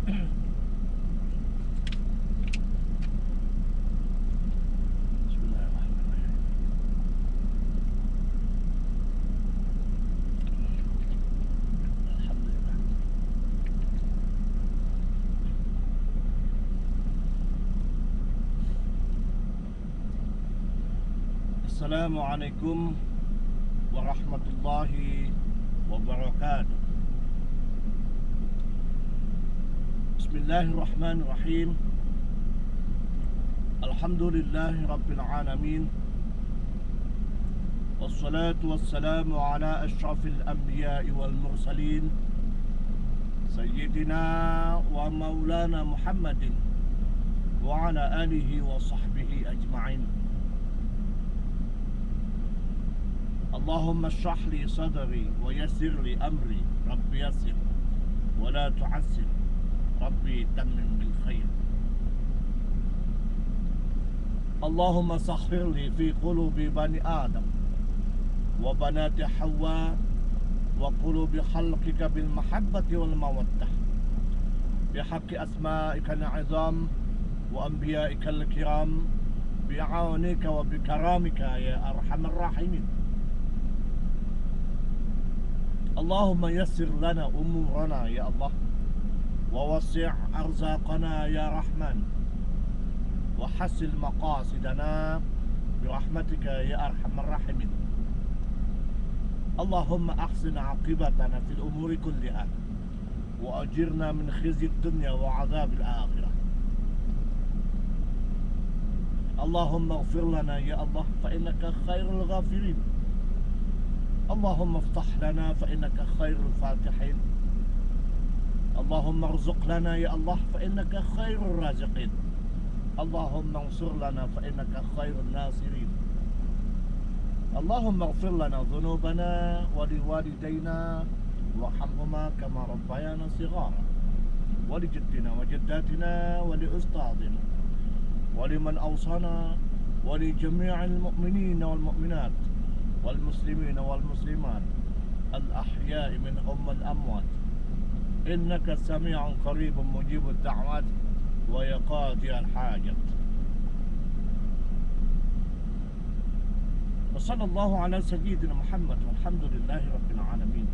Bismillahirrahmanirrahim. Alhamdulillah. Assalamualaikum warahmatullahi wabarakatuh. Bismillahirrahmanirrahim. Alhamdulillahi rabbil alamin. Wassalatu wassalamu ala ashrafil anbiya'i wal mursalin Sayyidina wa maulana Muhammadin wa ala alihi wa sahbihi ajma'in. Allahumma shrah li sadri wa yassir li amri. Rabbi yassir wa la tu'assir. Rabbi tammim bil khair. Allahumma sakhir li fi qulubi bani Adam wa banati Hawa wa qulubi khalqika bil mahabbati wal mawaddah bihaqqi asma'ika al-'azam wa anbiya'ika al-kiram bi'aunika wa bikaramika ya arhamar rahimin. Allahumma yassir lana umurana ya Allah wa wasi' arzaqana ya Rahman wa hasil maqasidana birahmatika ya arhamar rahimin. Allahumma ahsin aqibatana fil umuri kulliha wa ajirna min khizyi dunya wa adhabil akhirah. Allahumma ighfir lana ya Allah fa innaka khairul ghafirin. Allahumma iftah lana fa innaka khairul fatihin. Allahumma arzuq lana ya Allah fa innaka khairul raziqin. Allahumma ansur lana fa innaka khairun nasirin. Allahumma ighfir lana dhunubana wa liwalidayna warhamhuma kama rabbayana shighara wa li jaddina wa jaddatina wa li ustadina wa liman awsana wa li jami'il mu'minina wal mu'minat wal muslimina wal muslimat al ahya'i minhum wal amwat innaka sami'un qaribun mujibud da'wat wa yaqadi al hajat. Wa sallallahu ala sayyidina Muhammad walhamdulillahi rabbil alamin.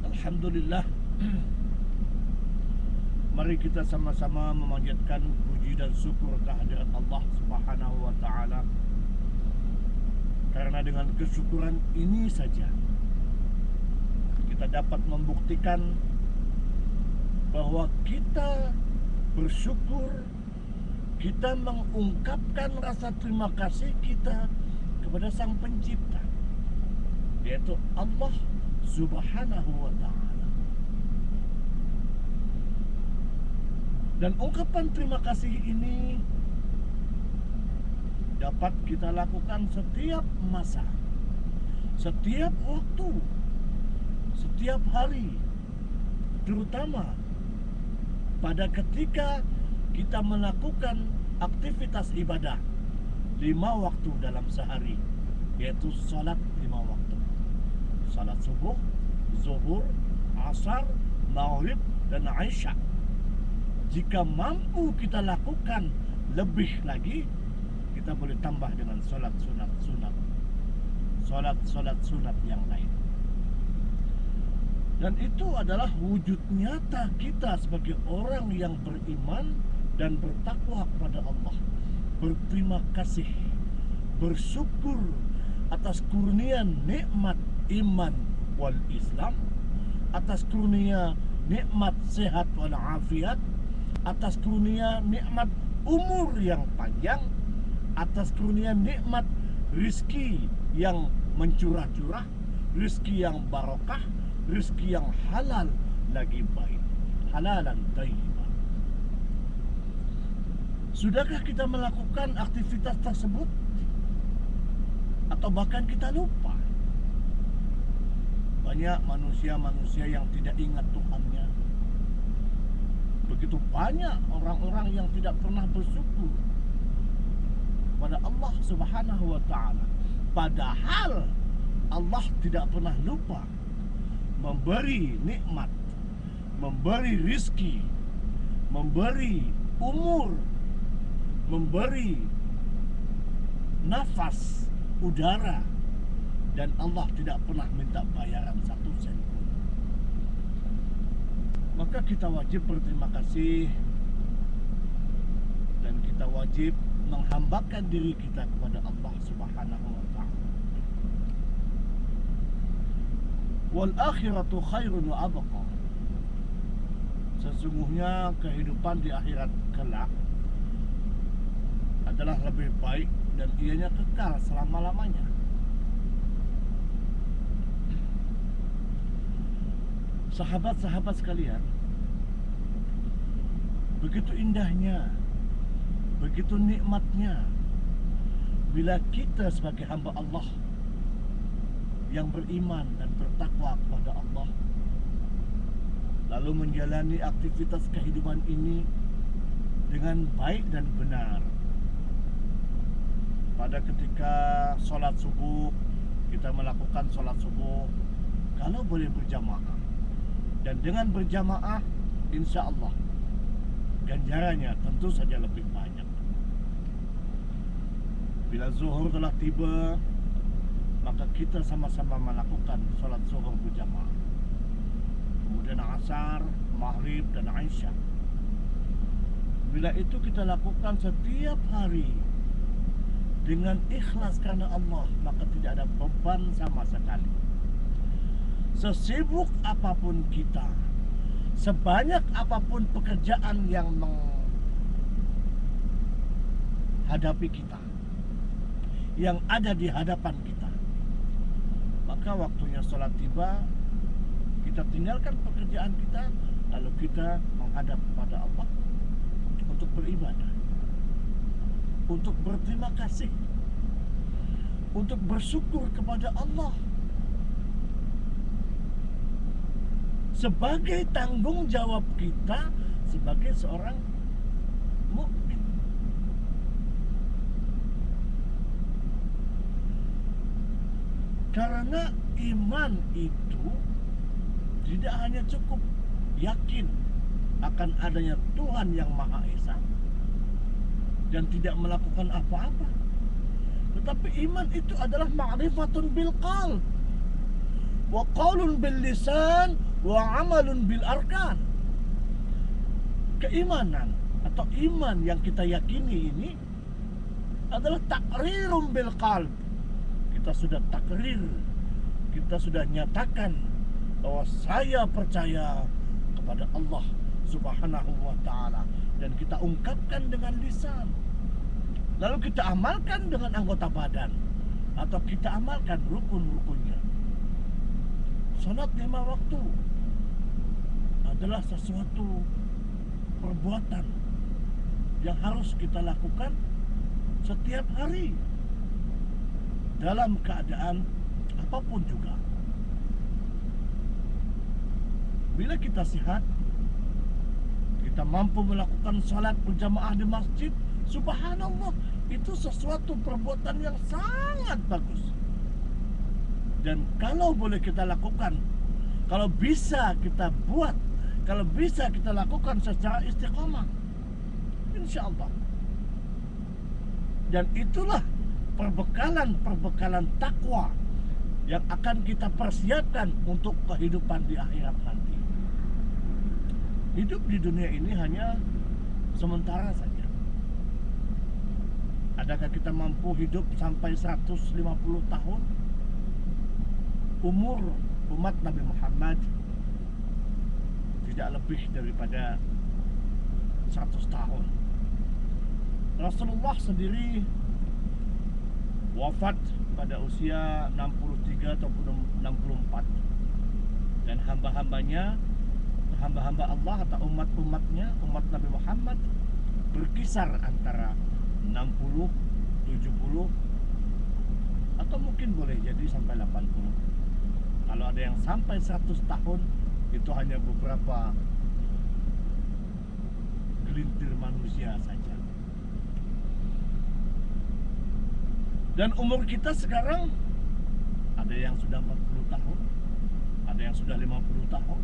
Alhamdulillah. Mari kita sama-sama memanjatkan puji dan syukur kehadirat Allah Subhanahu wa taala. Karena dengan kesyukuran ini saja kita dapat membuktikan bahwa kita bersyukur, kita mengungkapkan rasa terima kasih kita kepada Sang Pencipta, yaitu Allah Subhanahu wa ta'ala. Dan ungkapan terima kasih ini dapat kita lakukan setiap masa, setiap waktu, setiap hari, terutama pada ketika kita melakukan aktivitas ibadah 5 waktu dalam sehari, yaitu salat 5 waktu. Salat subuh, zuhur, asar, maghrib, dan isya. Jika mampu kita lakukan lebih lagi, kita boleh tambah dengan salat sunat, salat sunat yang lain. Dan itu adalah wujud nyata kita sebagai orang yang beriman dan bertakwa kepada Allah. Berterima kasih, bersyukur atas kurnia nikmat iman wal Islam, atas kurnia nikmat sehat wal afiat, atas kurnia nikmat umur yang panjang, atas kurnia nikmat rizki yang mencurah-curah, rizki yang barokah, rizki yang halal lagi baik, halalan thayyibah. Sudahkah kita melakukan aktivitas tersebut? Atau bahkan kita lupa? Banyak manusia-manusia yang tidak ingat Tuhannya. Begitu banyak orang-orang yang tidak pernah bersyukur pada Allah Subhanahu wa ta'ala. Padahal Allah tidak pernah lupa. memberi nikmat, memberi rizki, memberi umur, memberi nafas, udara, dan Allah tidak pernah minta bayaran 1 sen pun. Maka kita wajib berterima kasih, dan kita wajib menghambakan diri kita kepada Allah Subhanahu wa ta'ala. Wal akhiratu khairun wa abqa. Sesungguhnya kehidupan di akhirat kelak adalah lebih baik dan ianya kekal selama-lamanya. Sahabat-sahabat sekalian, begitu indahnya, begitu nikmatnya bila kita sebagai hamba Allah yang beriman dan bertakwa kepada Allah, lalu menjalani aktivitas kehidupan ini dengan baik dan benar. Pada ketika sholat subuh, kita melakukan sholat subuh kalau boleh berjamaah, dan dengan berjamaah insya Allah ganjarannya tentu saja lebih banyak. Bila zuhur telah tiba, maka kita sama-sama melakukan sholat zuhur berjamaah, kemudian asar, maghrib, dan isya. Bila itu kita lakukan setiap hari dengan ikhlas karena Allah, maka tidak ada beban sama sekali. Sesibuk apapun kita, sebanyak apapun pekerjaan yang menghadapi kita, yang ada di hadapan kita, maka waktunya sholat tiba, kita tinggalkan pekerjaan kita, lalu kita menghadap kepada Allah untuk beribadah, untuk berterima kasih, untuk bersyukur kepada Allah sebagai tanggung jawab kita sebagai seorang mukmin. Karena iman itu tidak hanya cukup yakin akan adanya Tuhan yang Maha Esa dan tidak melakukan apa-apa, tetapi iman itu adalah ma'rifatun bil qalb wa qaulun bil lisan wa amalun bil arkan. Keimanan atau iman yang kita yakini ini adalah takrirum bil qalb. Kita sudah takrir, kita sudah nyatakan bahwa saya percaya kepada Allah Subhanahu wa ta'ala, dan kita ungkapkan dengan lisan, lalu kita amalkan dengan anggota badan, atau kita amalkan rukun-rukunnya. Salat 5 waktu adalah sesuatu perbuatan yang harus kita lakukan setiap hari dalam keadaan apapun juga. Bila kita sehat, kita mampu melakukan salat berjamaah di masjid, subhanallah, itu sesuatu perbuatan yang sangat bagus. Dan kalau boleh kita lakukan, kalau bisa kita buat, kalau bisa kita lakukan secara istiqamah, insya Allah. Dan itulah perbekalan takwa yang akan kita persiapkan untuk kehidupan di akhirat nanti. Hidup di dunia ini hanya sementara saja. Adakah kita mampu hidup sampai 150 tahun? Umur umat Nabi Muhammad tidak lebih daripada 100 tahun. Rasulullah sendiri wafat pada usia 63 atau 64, dan hamba-hambanya, hamba-hamba Allah atau umat-umatnya, umat Nabi Muhammad, berkisar antara 60, 70, atau mungkin boleh jadi sampai 80. Kalau ada yang sampai 100 tahun, itu hanya beberapa gelintir manusia saja. Dan umur kita sekarang ada yang sudah 40 tahun, ada yang sudah 50 tahun.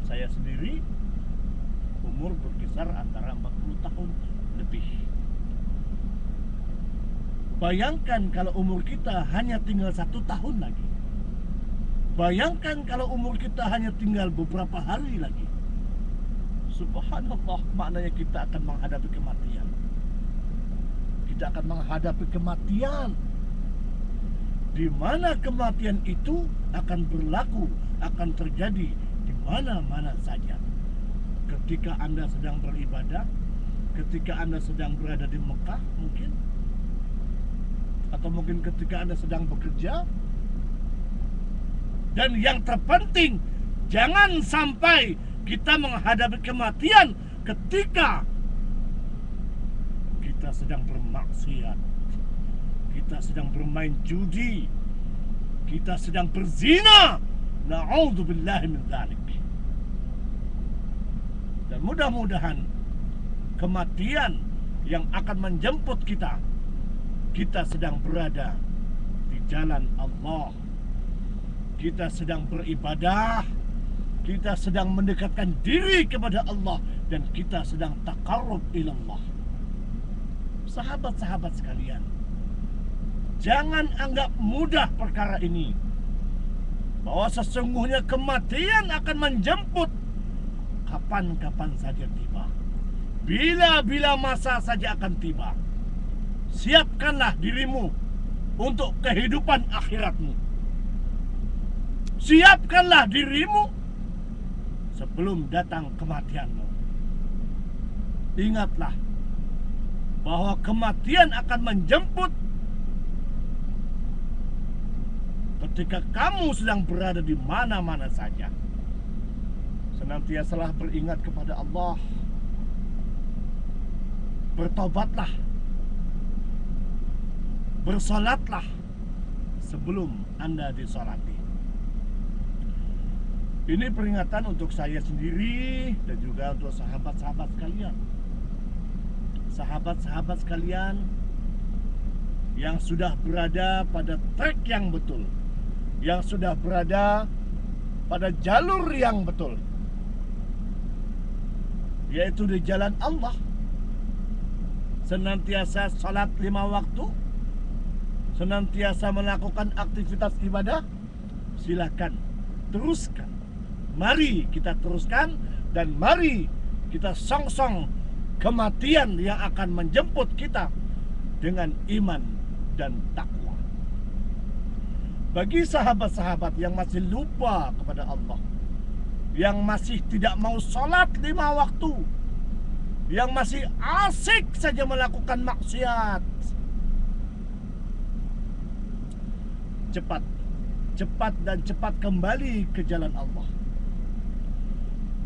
Saya sendiri umur berkisar antara 40 tahun lebih. Bayangkan kalau umur kita hanya tinggal 1 tahun lagi. Bayangkan kalau umur kita hanya tinggal beberapa hari lagi. Subhanallah, maknanya kita akan menghadapi kematian. Kita akan menghadapi kematian, di mana kematian itu akan berlaku, akan terjadi di mana-mana saja. Ketika Anda sedang beribadah, ketika Anda sedang berada di Mekah mungkin, atau mungkin ketika Anda sedang bekerja. Dan yang terpenting, jangan sampai kita menghadapi kematian ketika kita sedang bermaksiat, kita sedang bermain judi, kita sedang berzina. Na'udzubillahi min dzalik. Dan mudah-mudahan kematian yang akan menjemput kita, kita sedang berada di jalan Allah, kita sedang beribadah, kita sedang mendekatkan diri kepada Allah, dan kita sedang taqarrub ilallah. Sahabat-sahabat sekalian, jangan anggap mudah perkara ini, bahwa sesungguhnya kematian akan menjemput kapan-kapan saja tiba, bila-bila masa saja akan tiba. Siapkanlah dirimu untuk kehidupan akhiratmu. Siapkanlah dirimu sebelum datang kematianmu. Ingatlah bahwa kematian akan menjemput ketika kamu sedang berada di mana-mana saja. Senantiasalah beringat kepada Allah. Bertobatlah, bersolatlah sebelum Anda disolati. Ini peringatan untuk saya sendiri dan juga untuk sahabat-sahabat sekalian. Sahabat-sahabat sekalian yang sudah berada pada trek yang betul, yang sudah berada pada jalur yang betul, yaitu di jalan Allah. Senantiasa salat 5 waktu, senantiasa melakukan aktivitas ibadah. Silakan teruskan. Mari kita teruskan, dan mari kita songsong kematian yang akan menjemput kita dengan iman dan takwa. Bagi sahabat-sahabat yang masih lupa kepada Allah, yang masih tidak mau sholat 5 waktu, yang masih asik saja melakukan maksiat, cepat dan cepat kembali ke jalan Allah.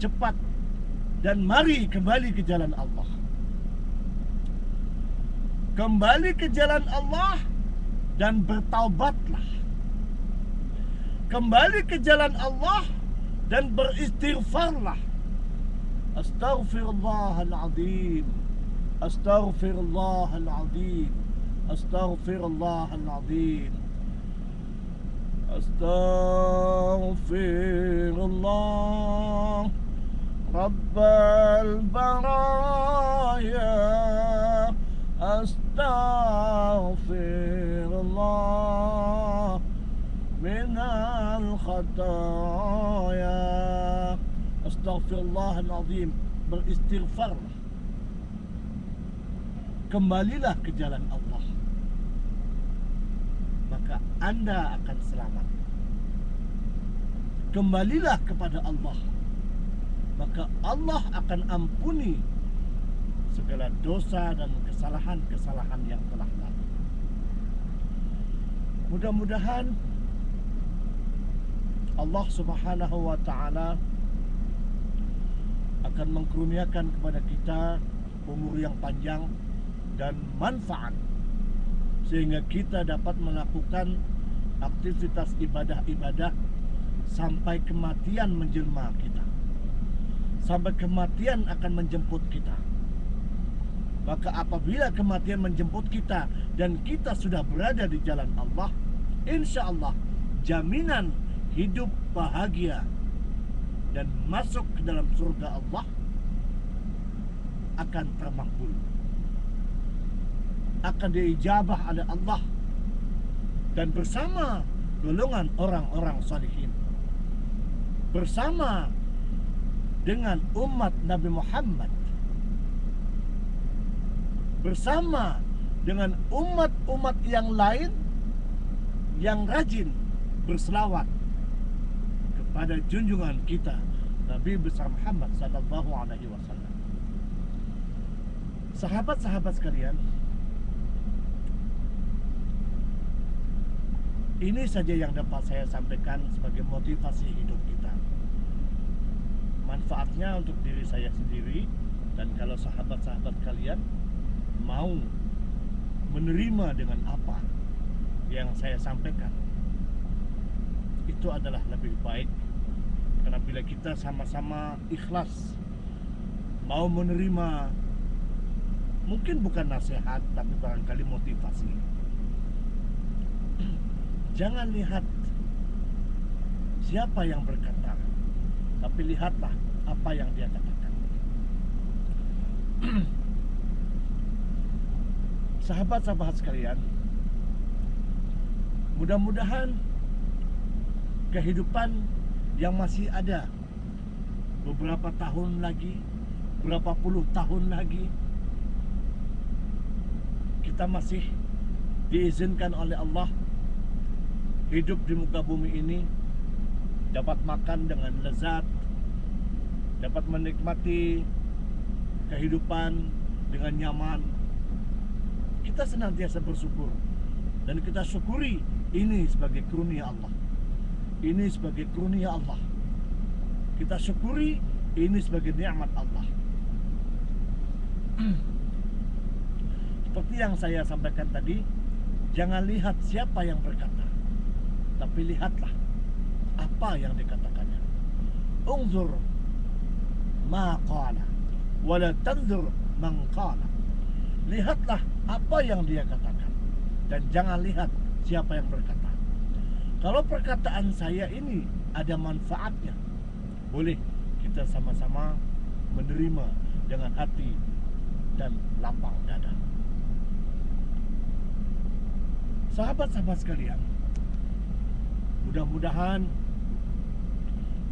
Cepat dan mari kembali ke jalan Allah. Kembali ke jalan Allah dan bertaubatlah. Kembali ke jalan Allah dan beristighfarlah. Astaghfirullahaladzim, Astaghfirullahaladzim, Astaghfirullahaladzim, Astaghfirullah Rabbal baraya, Astaghfirullah minal khataya. Astaghfirullahaladzim, beristighfarlah. Kembalilah ke jalan Allah, maka Anda akan selamat. Kembalilah kepada Allah, maka Allah akan ampuni segala dosa dan kesalahan-kesalahan yang telah lalu. Mudah-mudahan Allah Subhanahu wa ta'ala akan mengkurniakan kepada kita umur yang panjang dan manfaat, sehingga kita dapat melakukan aktivitas ibadah-ibadah sampai kematian menjelma kita, sampai kematian akan menjemput kita. Maka apabila kematian menjemput kita dan kita sudah berada di jalan Allah, insya Allah jaminan hidup bahagia dan masuk ke dalam surga Allah akan termakbul, akan diijabah oleh Allah dan bersama golongan orang-orang salihin, bersama dengan umat Nabi Muhammad, bersama dengan umat-umat yang lain yang rajin berselawat kepada junjungan kita Nabi besar Muhammad sallallahu alaihi wasallam. Sahabat-sahabat sekalian, ini saja yang dapat saya sampaikan sebagai motivasi hidup kita. Manfaatnya untuk diri saya sendiri, dan kalau sahabat-sahabat kalian mau menerima dengan apa yang saya sampaikan, itu adalah lebih baik. Karena bila kita sama-sama ikhlas mau menerima, mungkin bukan nasihat tapi barangkali motivasi, jangan lihat siapa yang berkata, tapi lihatlah apa yang dia katakan. Sahabat-sahabat sekalian, mudah-mudahan kehidupan yang masih ada beberapa tahun lagi, berapa puluh tahun lagi, kita masih diizinkan oleh Allah hidup di muka bumi ini, dapat makan dengan lezat, dapat menikmati kehidupan dengan nyaman. Kita senantiasa bersyukur, dan kita syukuri ini sebagai karunia Allah. Ini sebagai karunia Allah. Kita syukuri ini sebagai nikmat Allah. Seperti yang saya sampaikan tadi, jangan lihat siapa yang berkata, tapi lihatlah apa yang dikatakannya. Unzur ma qala wala tanzur man qala. Lihatlah apa yang dia katakan, dan jangan lihat siapa yang berkata. Kalau perkataan saya ini ada manfaatnya, boleh kita sama-sama menerima dengan hati dan lapang dada. Sahabat-sahabat sekalian, mudah-mudahan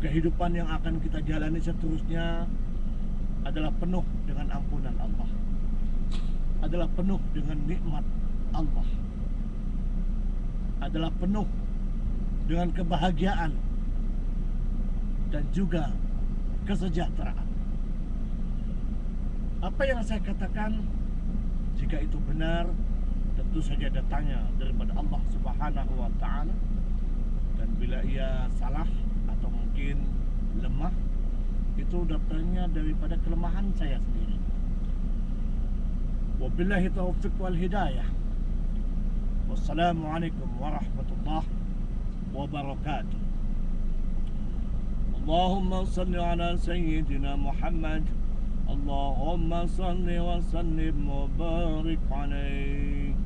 kehidupan yang akan kita jalani seterusnya adalah penuh dengan ampunan Allah, adalah penuh dengan nikmat Allah, adalah penuh dengan kebahagiaan dan juga kesejahteraan. Apa yang saya katakan, jika itu benar, tentu saja datangnya daripada Allah Subhanahu wa Ta'ala, dan bila ia salah atau mungkin lemah, itu datangnya daripada kelemahan saya sendiri. Wabillahi taufiq wal hidayah. Wassalamualaikum warahmatullahi wabarakatuh. Allahumma salli ala sayyidina Muhammad. Allahumma salli wa sallim wa barik alaihi.